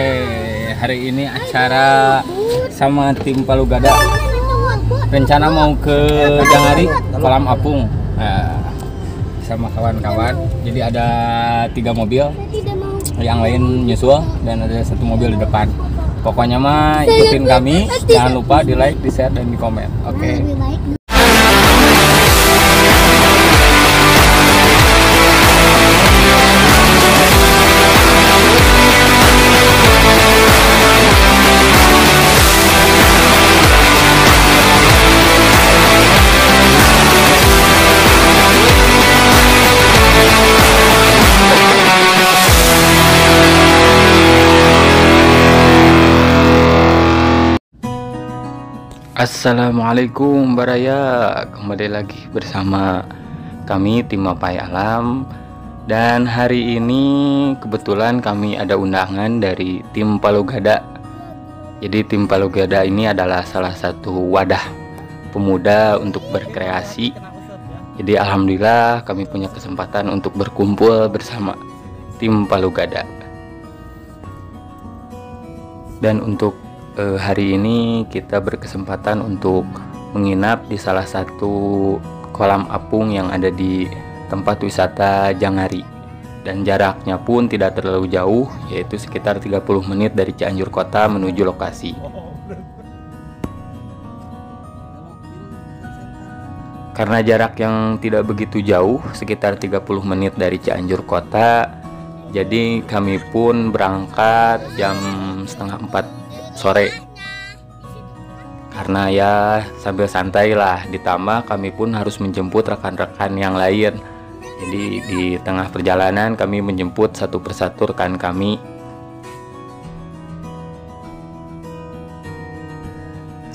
Oke, hari ini acara sama tim Palu Gada. Rencana mau ke Jangari, kolam apung. Nah, sama kawan-kawan. Jadi ada 3 mobil, yang lain nyusul dan ada 1 mobil di depan. Pokoknya mah ikutin kami, jangan lupa di like, di share, dan di komen. Oke. Assalamualaikum Baraya, kembali lagi bersama kami tim Mapai Alam. Dan hari ini kebetulan kami ada undangan dari tim Palu Gada. Jadi tim Palu Gada ini adalah salah satu wadah pemuda untuk berkreasi. Jadi alhamdulillah kami punya kesempatan untuk berkumpul bersama tim Palu Gada. Dan untuk hari ini kita berkesempatan untuk menginap di salah satu kolam apung yang ada di tempat wisata Jangari, dan jaraknya pun tidak terlalu jauh, yaitu sekitar 30 menit dari Cianjur kota menuju lokasi. Karena jarak yang tidak begitu jauh, sekitar 30 menit dari Cianjur kota, jadi kami pun berangkat jam setengah 4 sore, karena ya sambil santai lah, ditambah kami pun harus menjemput rekan-rekan yang lain. Jadi di tengah perjalanan kami menjemput satu persatu rekan kami.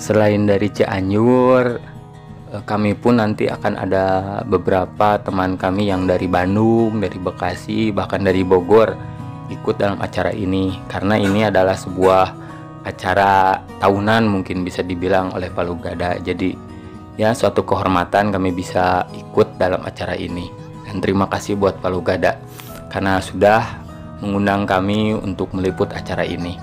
Selain dari Cianjur, kami pun nanti akan ada beberapa teman kami yang dari Bandung, dari Bekasi, bahkan dari Bogor ikut dalam acara ini, karena ini adalah sebuah acara tahunan mungkin bisa dibilang oleh Palu Gada. Jadi ya suatu kehormatan kami bisa ikut dalam acara ini. Dan terima kasih buat Palu Gada karena sudah mengundang kami untuk meliput acara ini.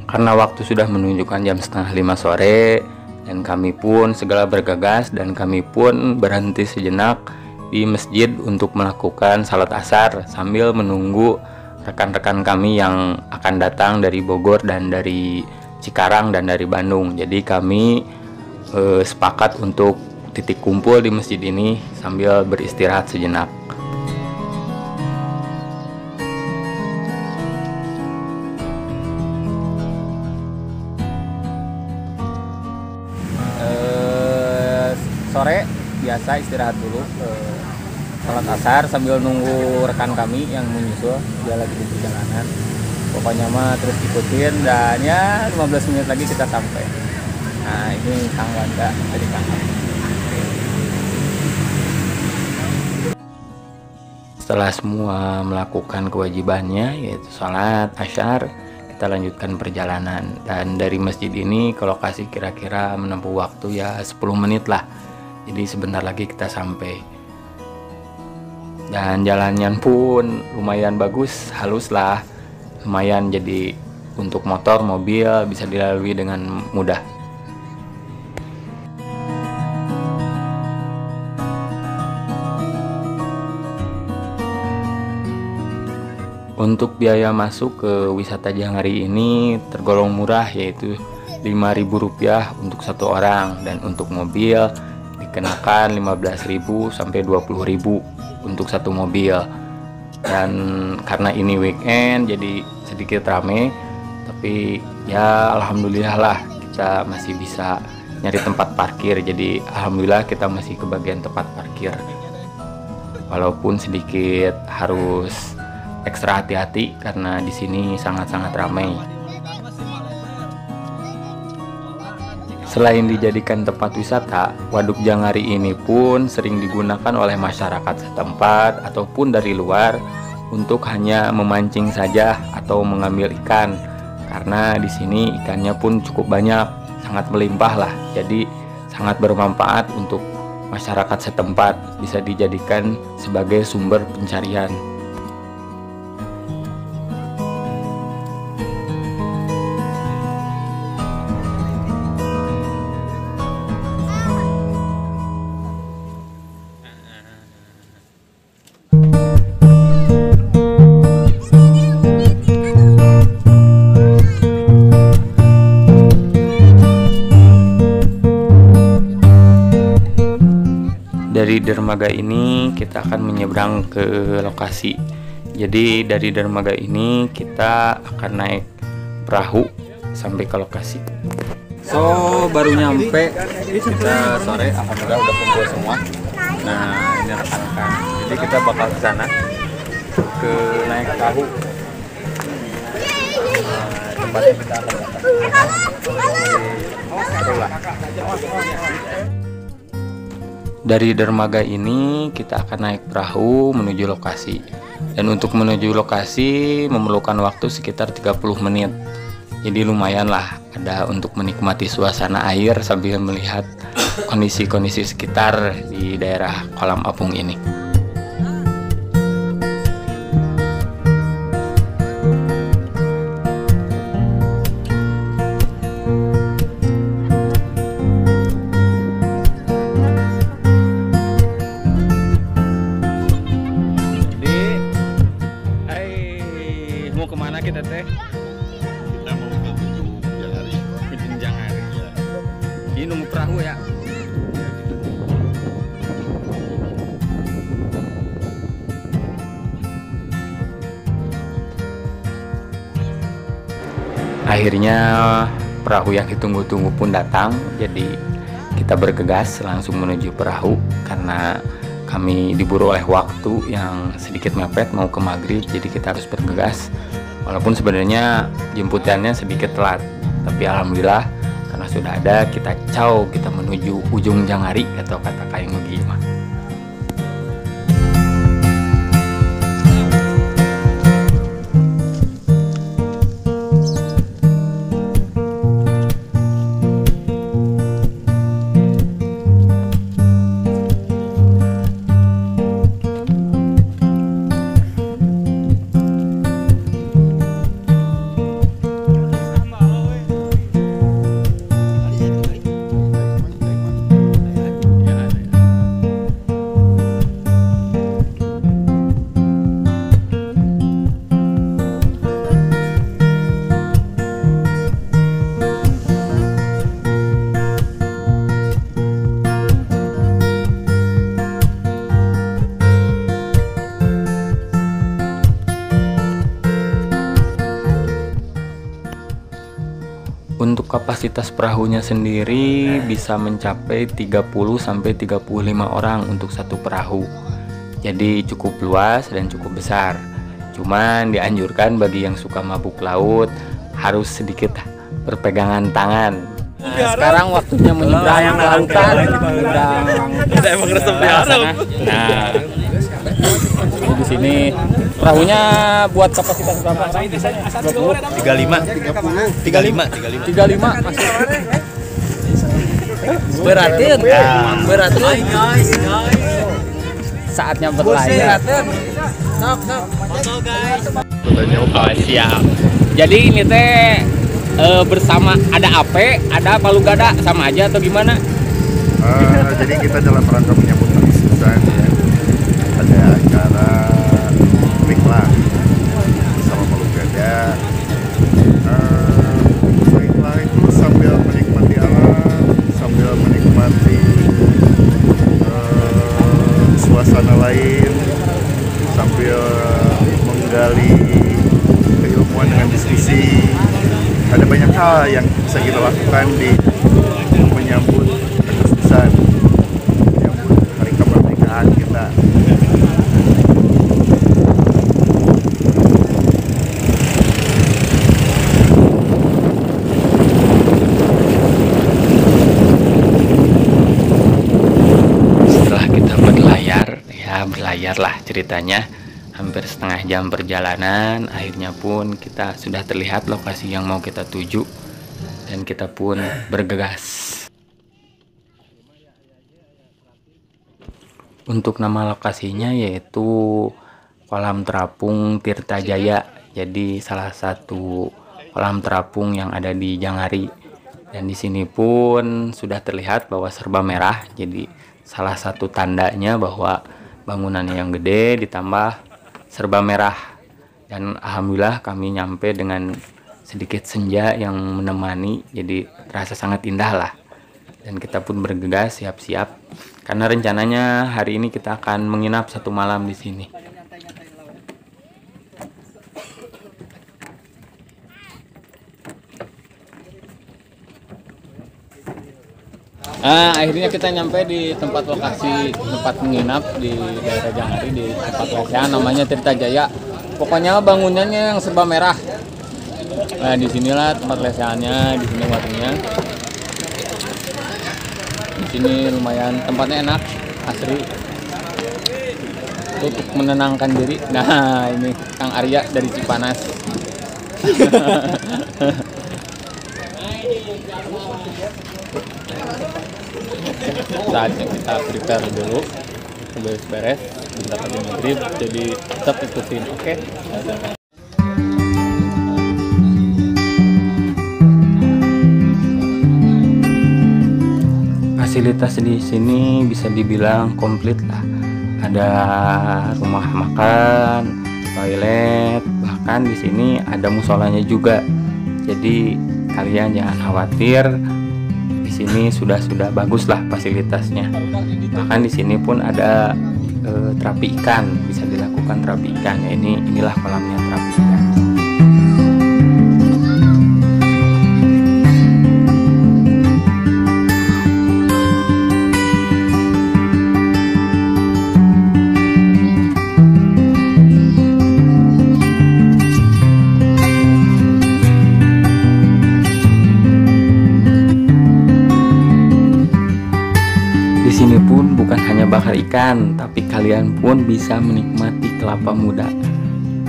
Karena waktu sudah menunjukkan jam setengah 5 sore, dan kami pun segera bergegas dan kami pun berhenti sejenak di masjid untuk melakukan salat asar sambil menunggu rekan-rekan kami yang akan datang dari Bogor dan dari Cikarang dan dari Bandung. Jadi kami sepakat untuk titik kumpul di masjid ini sambil beristirahat sejenak. Sore biasa istirahat dulu, salat asar sambil nunggu rekan kami yang menyusul, dia lagi di perjalanan. Pokoknya mah terus ikutin, dan ya 15 menit lagi kita sampai. Nah ini Kang Wanda dari Kang. Setelah semua melakukan kewajibannya yaitu salat asyar, kita lanjutkan perjalanan. Dan dari masjid ini ke lokasi kira-kira menempuh waktu ya 10 menit lah. Jadi sebentar lagi kita sampai. Dan jalannya pun lumayan bagus, halus lah, lumayan, jadi untuk motor, mobil bisa dilalui dengan mudah. Untuk biaya masuk ke wisata Jangari ini tergolong murah, yaitu Rp5.000 untuk 1 orang, dan untuk mobil dikenakan 15.000 sampai 20.000 untuk 1 mobil. Dan karena ini weekend jadi sedikit rame, tapi ya alhamdulillah lah kita masih bisa nyari tempat parkir. Jadi alhamdulillah kita masih kebagian tempat parkir, walaupun sedikit harus ekstra hati-hati karena di sini sangat-sangat ramai. Selain dijadikan tempat wisata, Waduk Jangari ini pun sering digunakan oleh masyarakat setempat ataupun dari luar untuk hanya memancing saja atau mengambil ikan. Karena di sini ikannya pun cukup banyak, sangat melimpah lah. Jadi sangat bermanfaat untuk masyarakat setempat, bisa dijadikan sebagai sumber pencarian. Dari dermaga ini kita akan menyeberang ke lokasi. Jadi dari dermaga ini kita akan naik perahu sampai ke lokasi. So baru nyampe kita sore, alhamdulillah udah kumpul semua. Nah ini rekan-rekan. Jadi kita bakal ke sana ke naik perahu. Tempatnya kita akan Dari dermaga ini kita akan naik perahu menuju lokasi. Dan untuk menuju lokasi memerlukan waktu sekitar 30 menit. Jadi lumayan lah ada untuk menikmati suasana air sambil melihat kondisi-kondisi sekitar di daerah kolam apung ini. Kemana kita teh? Kita mau ke Ujung Janghari. Ujung Janghari. Ya. Ini nunggu perahu ya? Akhirnya perahu yang ditunggu-tunggu pun datang. Jadi kita bergegas langsung menuju perahu karena kami diburu oleh waktu yang sedikit mepet mau ke maghrib, jadi kita harus bergegas. Walaupun sebenarnya jemputannya sedikit telat, tapi alhamdulillah karena sudah ada kita menuju Ujung Janghari atau kata Kayang Mugi mah. Untuk kapasitas perahunya sendiri bisa mencapai 30-35 orang untuk satu perahu. Jadi cukup luas dan cukup besar. Cuman dianjurkan bagi yang suka mabuk laut harus sedikit berpegangan tangan. Nah, sekarang waktunya menyeberang lautan. Kita emang resep ya. Nah, di sini perahunya buat kapasitas berapa? 35 masuk. berarti Saatnya berlayar. Oh, siap. Jadi ini teh bersama ada AP, ada palu gada sama aja atau gimana? Jadi kita dalam rangka menyambut Agustus ya, ada acara lah sama palu gada. Setelah itu sambil menikmati alam, sambil menikmati suasana lain, sambil menggali keilmuan dengan diskusi. Ada banyak hal yang bisa kita lakukan di menyambut Agustusan, menyambut hari kemerdekaan kita. Setelah kita berlayar lah ceritanya, hampir setengah jam perjalanan, akhirnya pun kita sudah terlihat lokasi yang mau kita tuju dan kita pun bergegas. Untuk nama lokasinya yaitu Kolam Terapung Tirta Jaya. Jadi salah satu kolam terapung yang ada di Janghari. Dan di sini pun sudah terlihat bahwa serba merah. Jadi salah satu tandanya bahwa bangunannya yang gede ditambah serba merah. Dan alhamdulillah kami nyampe dengan sedikit senja yang menemani. Jadi terasa sangat indah lah. Dan kita pun bergegas siap-siap karena rencananya hari ini kita akan menginap 1 malam di sini. Akhirnya kita nyampe di tempat lokasi tempat menginap di daerah Janghari, di tempat lesehan namanya Tirta Jaya. Pokoknya bangunannya yang serba merah. Nah, disinilah tempat lesehannya, di sini warungnya. Di sini lumayan tempatnya enak, asri. Untuk menenangkan diri. Nah, ini Kang Arya dari Cipanas. Saatnya kita prepare dulu, beres-beres, bentar lagi maghrib, jadi tetap ikutin, oke? Fasilitas di sini bisa dibilang komplit lah. Ada rumah makan, toilet, bahkan di sini ada musolanya juga. Jadi kalian jangan khawatir, di sini sudah bagus lah fasilitasnya. Bahkan di sini pun ada terapi ikan, bisa dilakukan terapi ikan. Ya, inilah kolamnya terapi ikan. Di sini pun bukan hanya bakar ikan, tapi kalian pun bisa menikmati kelapa muda.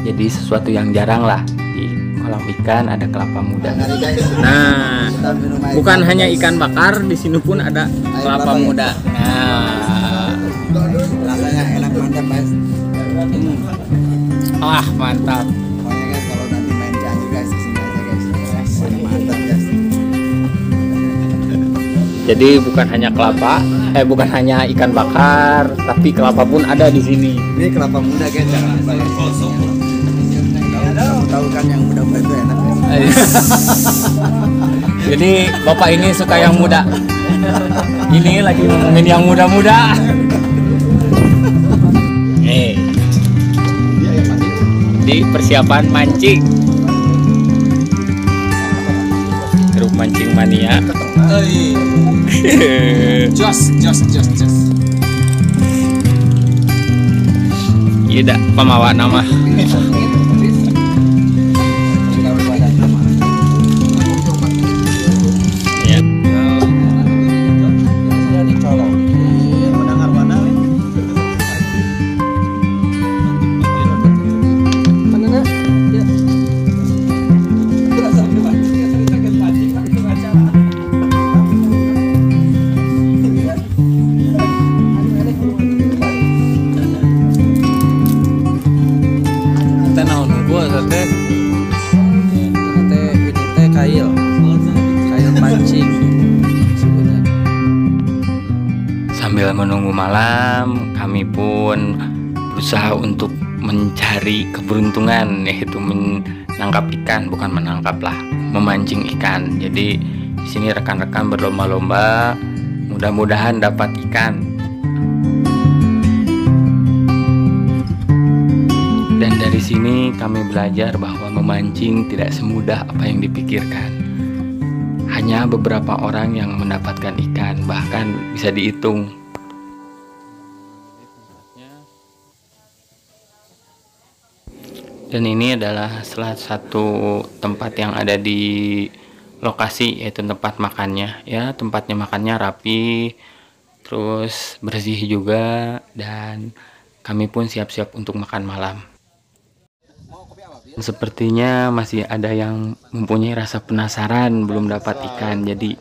Jadi sesuatu yang jarang lah, di kolam ikan ada kelapa muda. Nah, bukan hanya ikan bakar, di sini pun ada kelapa muda. Nah, rasanya enak, mantap guys. wah mantap. Pokoknya guys, kalau nanti main Cianjur guys, kesini aja guys. Mantap guys. Jadi bukan hanya bukan hanya ikan bakar, tapi kelapa pun ada di sini. Ini kelapa muda guys, jangan lupa guys. Kamu tahu kan yang muda-muda itu enak guys. Jadi bapak ini suka yang muda. Ini lagi ngomongin yang muda-muda. Di persiapan mancing. Grup mancing mania. Jos. Iya dak pemawa nama. Ya. Kail mancing. Sambil menunggu malam, kami pun berusaha untuk mencari keberuntungan, yaitu menangkap ikan, bukan menangkap lah, memancing ikan. Jadi di sini rekan-rekan berlomba-lomba, mudah-mudahan dapat ikan. Dan dari sini kami belajar bahwa memancing tidak semudah apa yang dipikirkan. Hanya beberapa orang yang mendapatkan ikan, bahkan bisa dihitung. Dan ini adalah salah satu tempat yang ada di lokasi, yaitu tempat makannya. Ya, tempatnya makannya rapi, terus bersih juga, dan kami pun siap-siap untuk makan malam. Sepertinya masih ada yang mempunyai rasa penasaran belum dapat ikan, jadi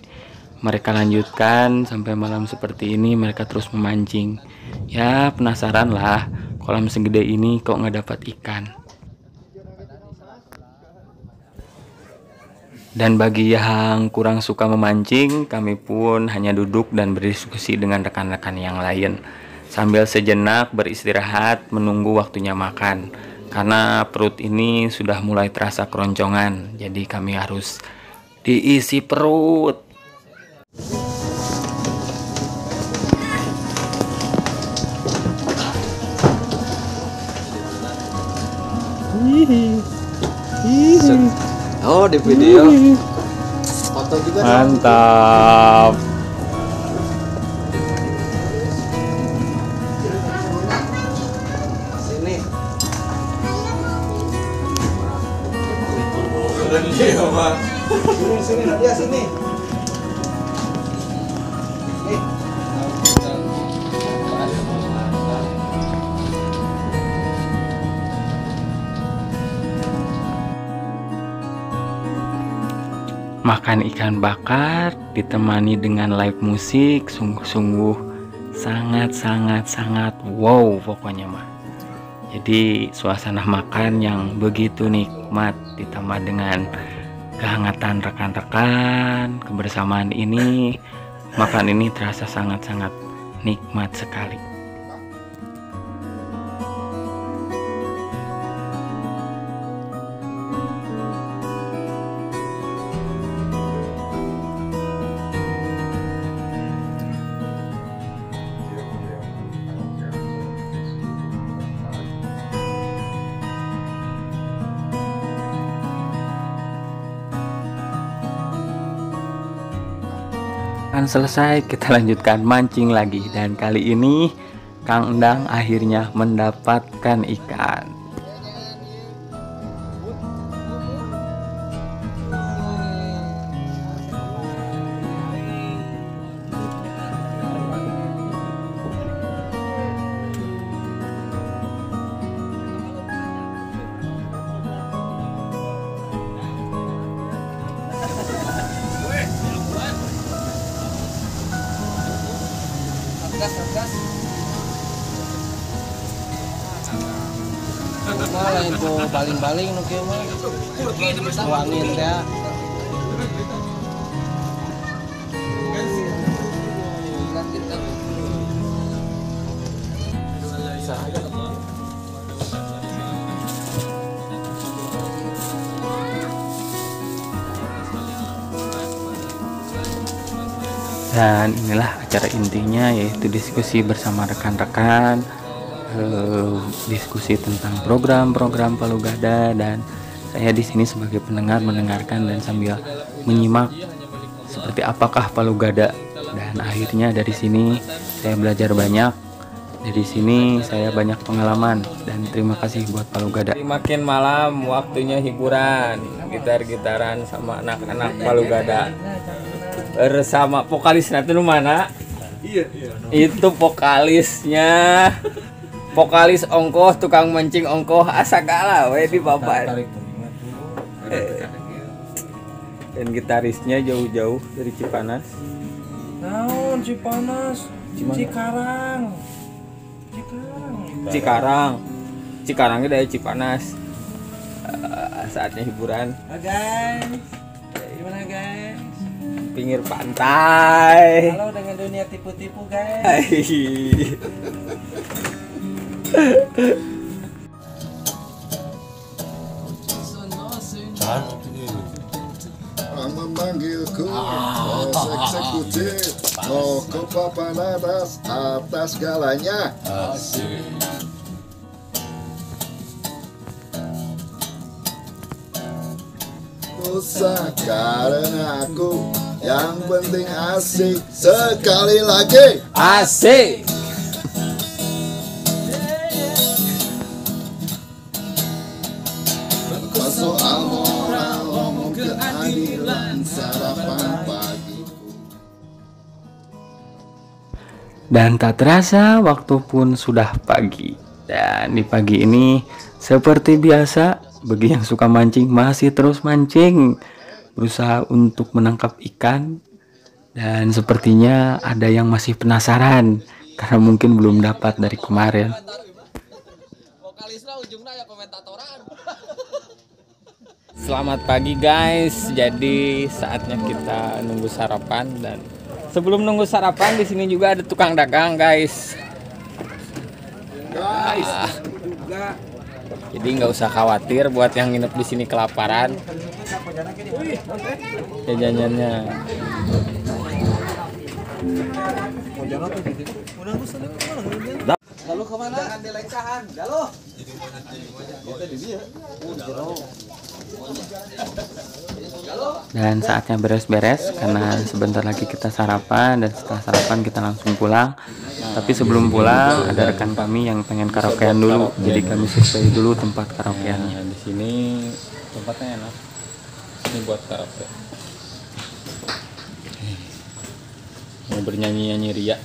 mereka lanjutkan sampai malam seperti ini. Mereka terus memancing. Ya penasaran lah, kolam segede ini kok nggak dapat ikan. Dan bagi yang kurang suka memancing, kami pun hanya duduk dan berdiskusi dengan rekan-rekan yang lain sambil sejenak beristirahat menunggu waktunya makan. Karena perut ini sudah mulai terasa keroncongan, jadi kami harus diisi perut. Oh, di video. Foto juga. Mantap. Sini. Sini, Nadia, sini. Nih. Makan ikan bakar ditemani dengan live musik sungguh-sungguh sangat wow pokoknya mah. Jadi suasana makan yang begitu nikmat ditambah dengan kehangatan rekan-rekan, kebersamaan ini, makan ini terasa sangat-sangat nikmat sekali. Selesai, kita lanjutkan mancing lagi, dan kali ini Kang Endang akhirnya mendapatkan ikan. Lain tuh baling-baling nu kieu mah. Tuangin teh. Dan inilah acara intinya, yaitu diskusi bersama rekan-rekan, diskusi tentang program-program Palu Gada, dan saya di sini sebagai pendengar mendengarkan dan sambil menyimak seperti apakah Palu Gada. Dan akhirnya dari sini saya belajar banyak. Dari sini saya banyak pengalaman, dan terima kasih buat Palu Gada. Makin malam waktunya hiburan, gitar-gitaran sama anak-anak Palu Gada. Bersama vokalisnya itu mana? Iya. Itu vokalisnya. Vokalis ongkoh, tukang mancing ongkoh, asagala we di bapak. Dan gitarisnya jauh-jauh dari Cipanas. Naon Cipanas? Cikarang. Cikarangnya dari Cipanas. Saatnya hiburan. Guys, gimana guys? Pinggir pantai. Halo dengan dunia tipu-tipu guys. Memanggilku, eksekutif, mau ke papan atas segalanya. Usah karena aku, yang penting asik. Sekali lagi Asik. soal moral, ngomong keadilan, sarapan pagiku. Dan tak terasa waktu pun sudah pagi. Dan di pagi ini seperti biasa, bagi yang suka mancing masih terus mancing, berusaha untuk menangkap ikan. Dan sepertinya ada yang masih penasaran karena mungkin belum dapat dari kemarin. Selamat pagi guys. Jadi saatnya kita nunggu sarapan, dan sebelum nunggu sarapan di sini juga ada tukang dagang guys. Jadi nggak usah khawatir buat yang nginep di sini kelaparan. Jajanannya. Lalu kemana? Di lengkahan. Lalu. Dan saatnya beres-beres karena sebentar lagi kita sarapan, dan setelah sarapan kita langsung pulang. Tapi sebelum pulang ada rekan kami yang pengen karaokean dulu, jadi kami survei dulu tempat karaokeannya. Di sini tempatnya enak. Ini buat karaoke. Mau bernyanyi-nyanyi ria.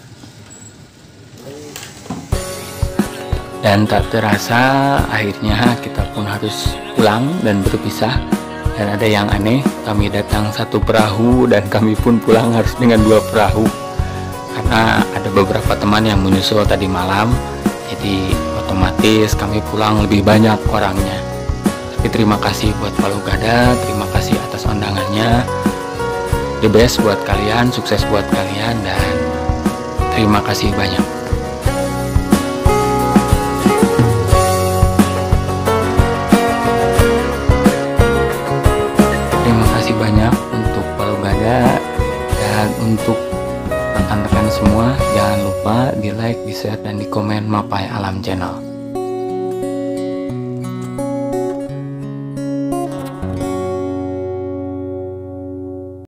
Dan tak terasa akhirnya kita pun harus pulang dan berpisah. Dan ada yang aneh, kami datang satu perahu dan kami pun pulang harus dengan 2 perahu. Karena ada beberapa teman yang menyusul tadi malam, jadi otomatis kami pulang lebih banyak orangnya. Tapi terima kasih buat Palu Gada, terima kasih atas undangannya. The best buat kalian, sukses buat kalian, dan terima kasih banyak. Terima kasih banyak untuk Palu Gada, dan untuk rekan-rekan semua jangan lupa di like, di share, dan di komen Mapai Alam Channel.